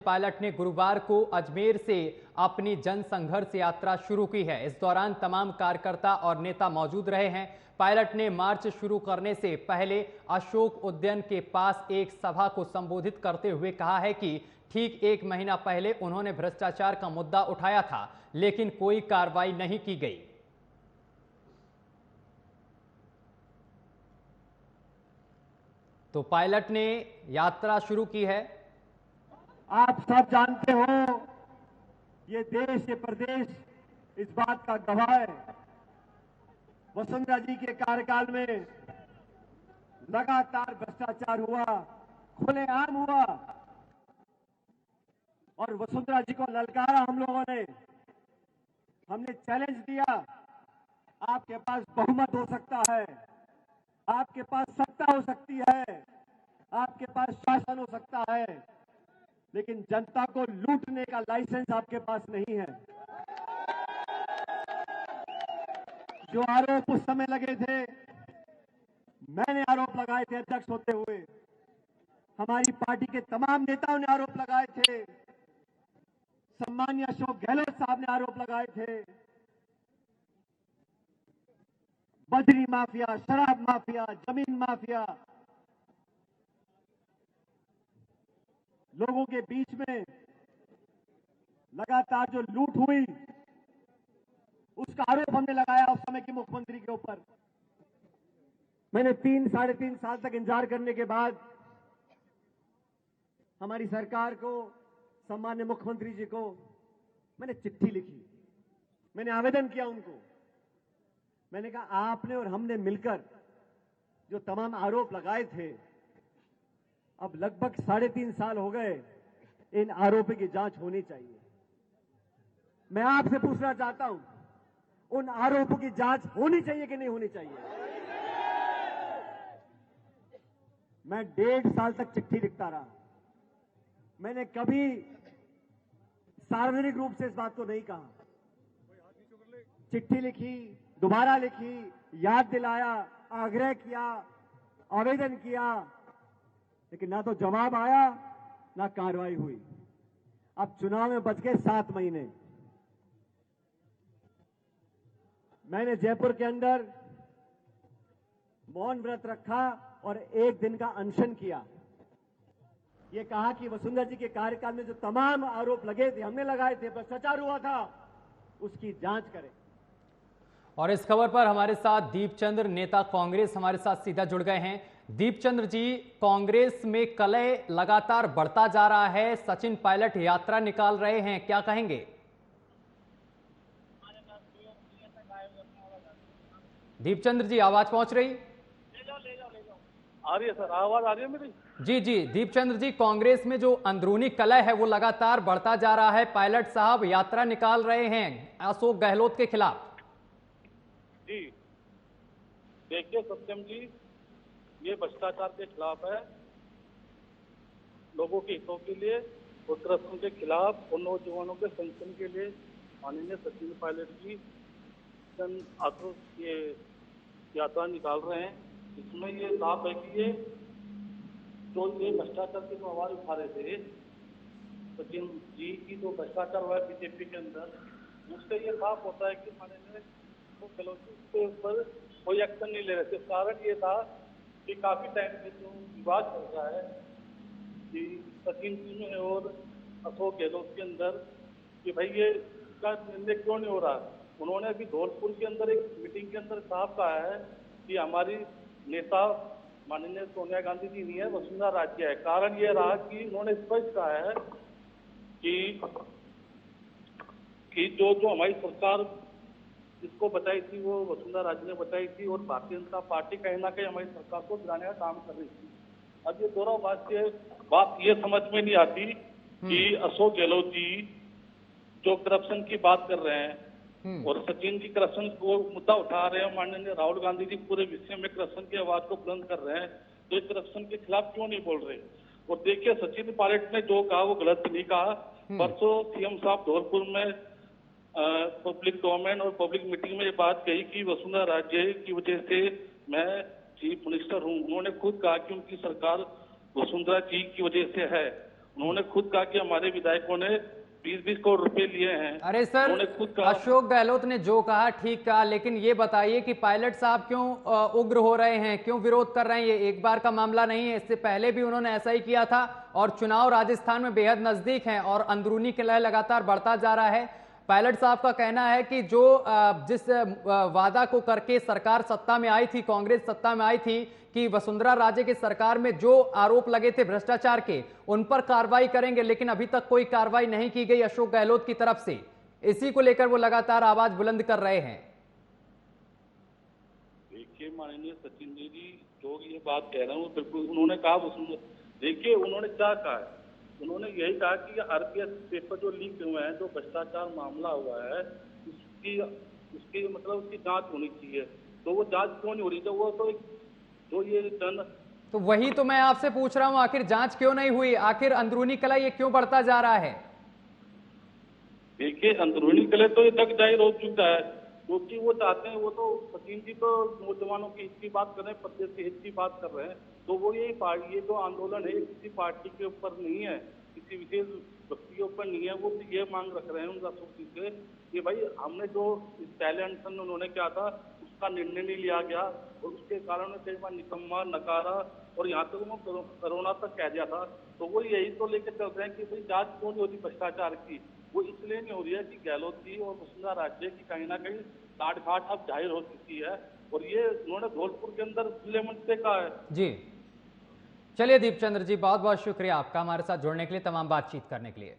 Pilot ने गुरुवार को अजमेर से अपनी जन संघर्ष यात्रा शुरू की है। इस दौरान तमाम कार्यकर्ता और नेता मौजूद रहे हैं। पायलट ने मार्च शुरू करने से पहले अशोक उद्यान के पास एक सभा को संबोधित करते हुए कहा है कि ठीक 1 महीना पहले उन्होंने भ्रष्टाचार का मुद्दा उठाया था, लेकिन कोई कार्रवाई नहीं की गई। तो पायलट ने यात्रा शुरू की है। आप सब जानते हो, ये देश ये प्रदेश इस बात का गवाह है। वसुंधरा जी के कार्यकाल में लगातार भ्रष्टाचार हुआ, खुलेआम हुआ, और वसुंधरा जी को ललकारा हम लोगों ने। हमने चैलेंज दिया, आपके पास बहुमत हो सकता है, आपके पास सत्ता हो सकती है, आपके पास शासन हो सकता है, लेकिन जनता को लूटने का लाइसेंस आपके पास नहीं है। जो आरोप उस समय लगे थे, मैंने आरोप लगाए थे अध्यक्ष होते हुए, हमारी पार्टी के तमाम नेताओं ने आरोप लगाए थे, सम्मानीय अशोक गहलोत साहब ने आरोप लगाए थे। बजरी माफिया, शराब माफिया, जमीन माफिया, लोगों के बीच में लगातार जो लूट हुई, उसका आरोप हमने लगाया उस समय के मुख्यमंत्री के ऊपर। मैंने 3-3.5 साल तक इंतजार करने के बाद हमारी सरकार को, सम्माननीय मुख्यमंत्री जी को मैंने चिट्ठी लिखी, मैंने आवेदन किया उनको। मैंने कहा, आपने और हमने मिलकर जो तमाम आरोप लगाए थे, अब लगभग 3.5 साल हो गए, इन आरोपों की जांच होनी चाहिए। मैं आपसे पूछना चाहता हूं, उन आरोपों की जांच होनी चाहिए कि नहीं होनी चाहिए? मैं 1.5 साल तक चिट्ठी लिखता रहा। मैंने कभी सार्वजनिक रूप से इस बात को नहीं कहा। चिट्ठी लिखी, दोबारा लिखी, याद दिलाया, आग्रह किया, आवेदन किया, लेकिन ना तो जवाब आया, ना कार्रवाई हुई। अब चुनाव में बच गए 7 महीने। मैंने जयपुर के अंदर मौन व्रत रखा और 1 दिन का अनशन किया। ये कहा कि वसुंधरा जी के कार्यकाल में जो तमाम आरोप लगे थे, हमने लगाए थे, भ्रष्टाचार हुआ था, उसकी जांच करें। और इस खबर पर हमारे साथ दीपचंद्र, नेता कांग्रेस, हमारे साथ सीधा जुड़ गए हैं। दीपचंद्र जी, कांग्रेस में कलह लगातार बढ़ता जा रहा है, सचिन पायलट यात्रा निकाल रहे हैं, क्या कहेंगे? दीपचंद्र जी, आवाज पहुंच रही? आ रही है सर, आवाज आ रही है मेरी? जी जी, दीपचंद्र जी, कांग्रेस में जो अंदरूनी कलह है वो लगातार बढ़ता जा रहा है। पायलट साहब यात्रा निकाल रहे हैं अशोक गहलोत के खिलाफ। जी देखिए सत्यम जी, ये भ्रष्टाचार के खिलाफ है, लोगों के हितों के लिए, उत्तराखंड के खिलाफ और नौजवानों के संरक्षण के लिए माननीय सचिन पायलट जी जन आक्रोश ये यात्रा निकाल रहे हैं। इसमें ये साफ है कि ये जो ये भ्रष्टाचार के जो आवाज उठा रहे थे सचिन जी की, जो भ्रष्टाचार हुआ है बीजेपी के अंदर, उससे ये साफ होता है कि माननीय गहलोत के ऊपर कोई एक्शन नहीं ले रहे थे। कारण ये था कि काफी टाइम से जो विवाद चल रहा है कि सचिन जी में और अशोक गहलोत के अंदर, कि भाई ये इसका निर्णय क्यों नहीं हो रहा। उन्होंने अभी धौलपुर के अंदर एक मीटिंग के अंदर साफ कहा है कि हमारी नेता माननीय सोनिया गांधी जी नहीं है, वसुंधरा राजे है। कारण ये रहा कि उन्होंने स्पष्ट कहा है कि जो हमारी सरकार जिसको बताई थी वो वसुंधरा राजे ने बताई थी, और भारतीय जनता पार्टी कहीं ना कहीं हमारी सरकार को गिराने का काम कर रही थी। अब ये दोनों बात ये समझ में नहीं आती कि अशोक गहलोत जी जो करप्शन की बात कर रहे हैं और सचिन जी करप्शन को मुद्दा उठा रहे हैं, माननीय राहुल गांधी जी पूरे विषय में करप्शन की आवाज को बुलंद कर रहे हैं, तो इस करप्शन के खिलाफ क्यों नहीं बोल रहे। और देखिए सचिन पायलट ने जो कहा वो गलत नहीं कहा। परसों सीएम साहब धौलपुर में पब्लिक डोमेन और पब्लिक मीटिंग में ये बात कही कि वसुंधरा राजे की वजह से मैं चीफ मिनिस्टर हूं। उन्होंने खुद कहा कि उनकी सरकार वसुंधरा जी की वजह से है। उन्होंने खुद कहा कि हमारे विधायकों ने 20-20 करोड़ रुपए लिए हैं। अरे सर, उन्होंने खुद कहा। अशोक गहलोत ने जो कहा ठीक कहा, लेकिन ये बताइए कि पायलट साहब क्यों उग्र हो रहे हैं, क्यों विरोध कर रहे हैं? ये एक बार का मामला नहीं है, इससे पहले भी उन्होंने ऐसा ही किया था और चुनाव राजस्थान में बेहद नजदीक हैं और अंदरूनी कलह लगातार बढ़ता जा रहा है। पायलट साहब का कहना है कि जो जिस वादा को करके सरकार सत्ता में आई थी, कांग्रेस सत्ता में आई थी, कि वसुंधरा राजे की सरकार में जो आरोप लगे थे भ्रष्टाचार के, उन पर कार्रवाई करेंगे, लेकिन अभी तक कोई कार्रवाई नहीं की गई अशोक गहलोत की तरफ से। इसी को लेकर वो लगातार आवाज बुलंद कर रहे हैं। देखिए माननीय सचिन जी जो ये बात कह रहे हैं वो बिल्कुल उन्होंने कहा, देखिए उन्होंने क्या कहा है, उन्होंने यही कहा कि आरपीएस पेपर जो लीक हुए हैं, जो भ्रष्टाचार मामला हुआ है, उसकी मतलब उसकी जांच होनी चाहिए। तो वो जांच क्यों नहीं हो रही? तो वो तो जो ये तो वही तो मैं आपसे पूछ रहा हूं, आखिर जांच क्यों नहीं हुई? आखिर अंदरूनी कलह ये क्यों बढ़ता जा रहा है? देखिए अंदरूनी कलह तो ये तक जाहिर हो चुका है, क्योंकि वो चाहते हैं, वो तो सचिन जी तो नौजवानों की हित की बात कर रहे हैं, प्रदेश के हित की बात कर रहे हैं। तो वो ये जो आंदोलन है किसी पार्टी के ऊपर नहीं है, किसी विशेष व्यक्ति के ऊपर नहीं है। वो ये मांग रख रहे हैं उनका सोची से कि भाई हमने जो पहले अनशन उन्होंने क्या था उसका निर्णय नहीं लिया गया और उसके कारण कई बार निकम्मा, नकारा और यहाँ तक वो कोरोना तक कह दिया था। तो वो यही तो लेकर चल रहे हैं कि भाई जांच क्यों नहीं होती भ्रष्टाचार की? वो इसलिए नहीं हो रही है कि गहलोत जी और वसुंधरा राजे की कहीं ना कहीं साठ-गांठ अब जाहिर हो चुकी है और ये उन्होंने धौलपुर के अंदर खुले मंच से कहा है। जी चलिए दीपचंद्र जी, बहुत बहुत शुक्रिया आपका हमारे साथ जुड़ने के लिए, तमाम बातचीत करने के लिए।